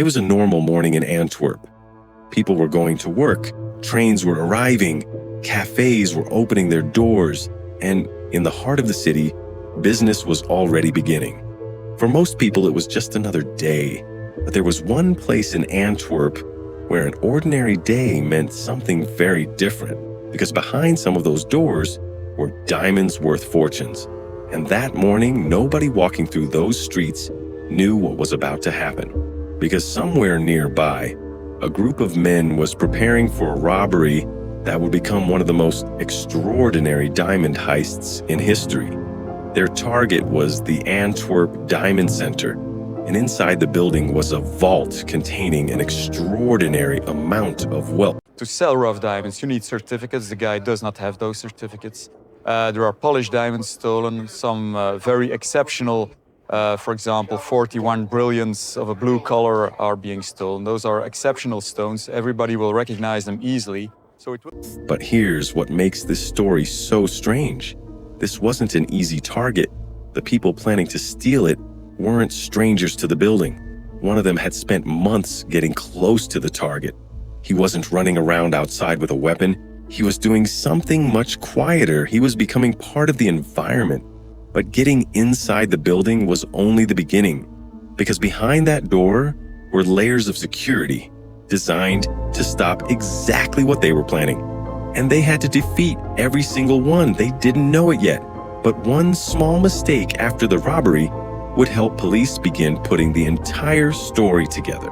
It was a normal morning in Antwerp. People were going to work, trains were arriving, cafes were opening their doors, and in the heart of the city, business was already beginning. For most people, it was just another day, but there was one place in Antwerp where an ordinary day meant something very different, because behind some of those doors were diamonds worth fortunes. And that morning, nobody walking through those streets knew what was about to happen, because somewhere nearby, a group of men was preparing for a robbery that would become one of the most extraordinary diamond heists in history. Their target was the Antwerp Diamond Center, and inside the building was a vault containing an extraordinary amount of wealth. To sell rough diamonds, you need certificates. The guy does not have those certificates. There are polished diamonds stolen, some very exceptional, for example, 41 brilliants of a blue color are being stolen. Those are exceptional stones. Everybody will recognize them easily. But here's what makes this story so strange. This wasn't an easy target. The people planning to steal it weren't strangers to the building. One of them had spent months getting close to the target. He wasn't running around outside with a weapon. He was doing something much quieter. He was becoming part of the environment. But getting inside the building was only the beginning, because behind that door were layers of security designed to stop exactly what they were planning. And they had to defeat every single one. They didn't know it yet. But one small mistake after the robbery would help police begin putting the entire story together.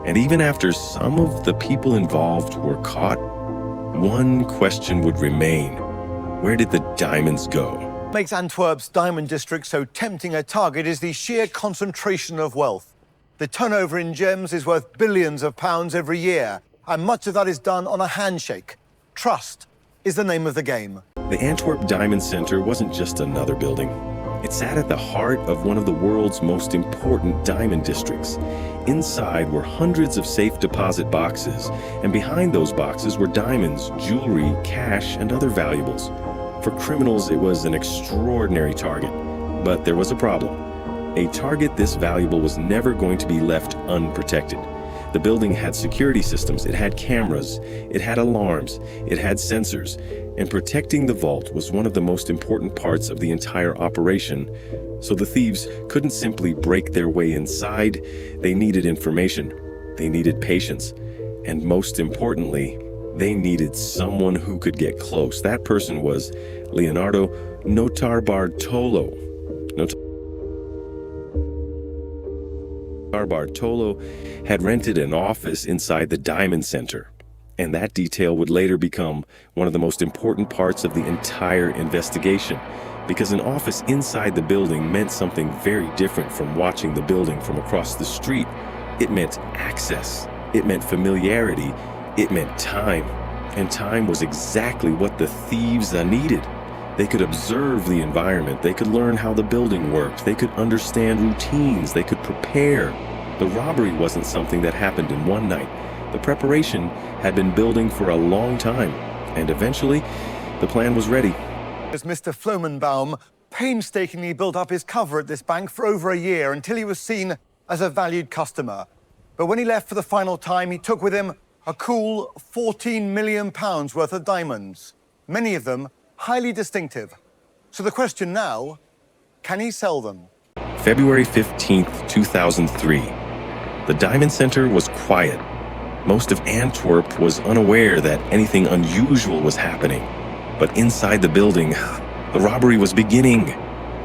And even after some of the people involved were caught, one question would remain: where did the diamonds go? What makes Antwerp's diamond district so tempting a target is the sheer concentration of wealth. The turnover in gems is worth billions of pounds every year, and much of that is done on a handshake. Trust is the name of the game. The Antwerp Diamond Center wasn't just another building. It sat at the heart of one of the world's most important diamond districts. Inside were hundreds of safe deposit boxes, and behind those boxes were diamonds, jewelry, cash, and other valuables. For criminals, it was an extraordinary target. But there was a problem. A target this valuable was never going to be left unprotected. The building had security systems, it had cameras, it had alarms, it had sensors, and protecting the vault was one of the most important parts of the entire operation. So the thieves couldn't simply break their way inside. They needed information, they needed patience, and most importantly, they needed someone who could get close. That person was Leonardo Notarbartolo. Bartolo had rented an office inside the Diamond Center, and that detail would later become one of the most important parts of the entire investigation, because an office inside the building meant something very different from watching the building from across the street. It meant access, it meant familiarity, it meant time, and time was exactly what the thieves needed. They could observe the environment, they could learn how the building worked, they could understand routines, they could prepare. The robbery wasn't something that happened in one night. The preparation had been building for a long time, and eventually, the plan was ready. As Mr. Flomenbaum painstakingly built up his cover at this bank for over a year until he was seen as a valued customer. But when he left for the final time, he took with him a cool £14 million worth of diamonds, many of them highly distinctive. So the question now, can he sell them? February 15th, 2003. The Diamond Center was quiet. Most of Antwerp was unaware that anything unusual was happening. But inside the building, the robbery was beginning.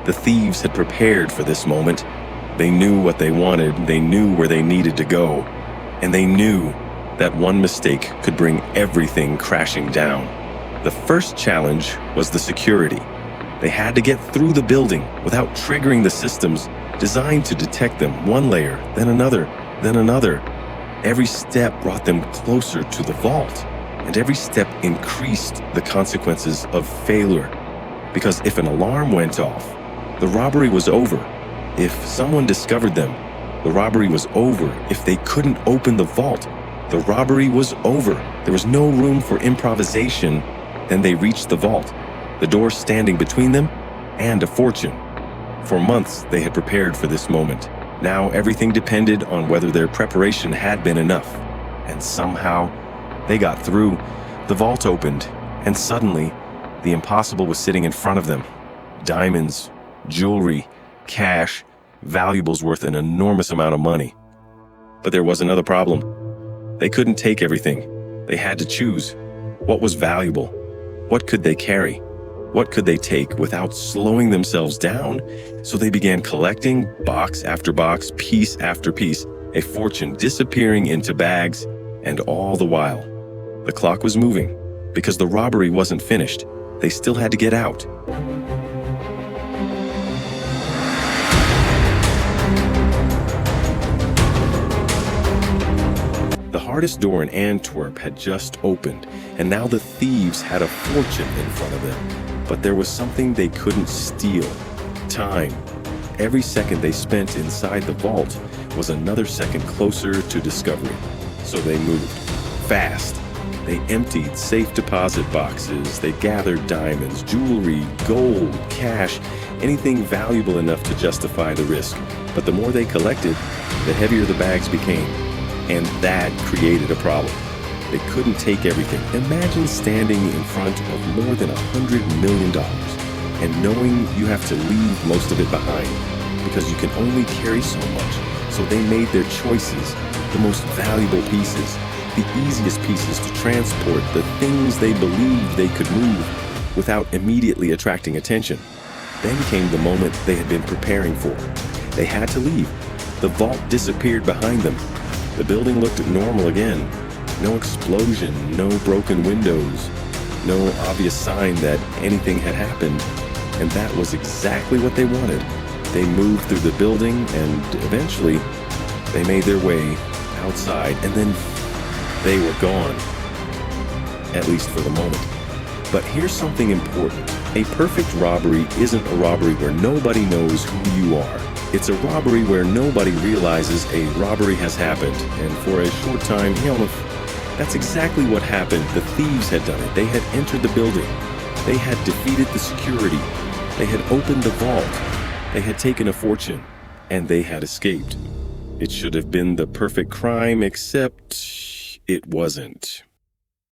The thieves had prepared for this moment. They knew what they wanted, they knew where they needed to go, and they knew that one mistake could bring everything crashing down. The first challenge was the security. They had to get through the building without triggering the systems designed to detect them, one layer, then another, then another. Every step brought them closer to the vault, and every step increased the consequences of failure. Because if an alarm went off, the robbery was over. If someone discovered them, the robbery was over. If they couldn't open the vault, the robbery was over. There was no room for improvisation. Then they reached the vault, the door standing between them and a fortune. For months, they had prepared for this moment. Now everything depended on whether their preparation had been enough. And somehow, they got through. The vault opened, and suddenly, the impossible was sitting in front of them. Diamonds, jewelry, cash, valuables worth an enormous amount of money. But there was another problem. They couldn't take everything. They had to choose. What was valuable? What could they carry? What could they take without slowing themselves down? So they began collecting box after box, piece after piece, a fortune disappearing into bags, and all the while, the clock was moving because the robbery wasn't finished. They still had to get out. The hardest door in Antwerp had just opened, and now the thieves had a fortune in front of them. But there was something they couldn't steal: time. Every second they spent inside the vault was another second closer to discovery. So they moved fast. They emptied safe deposit boxes. They gathered diamonds, jewelry, gold, cash, anything valuable enough to justify the risk. But the more they collected, the heavier the bags became. And that created a problem. They couldn't take everything. Imagine standing in front of more than $100 million and knowing you have to leave most of it behind because you can only carry so much. So they made their choices, the most valuable pieces, the easiest pieces to transport, the things they believed they could move without immediately attracting attention. Then came the moment they had been preparing for. They had to leave. The vault disappeared behind them. The building looked normal again. No explosion, no broken windows, no obvious sign that anything had happened. And that was exactly what they wanted. They moved through the building and eventually they made their way outside, and then they were gone. At least for the moment. But here's something important. A perfect robbery isn't a robbery where nobody knows who you are. It's a robbery where nobody realizes a robbery has happened. And for a short time, that's exactly what happened. The thieves had done it. They had entered the building. They had defeated the security. They had opened the vault. They had taken a fortune. And they had escaped. It should have been the perfect crime, except it wasn't.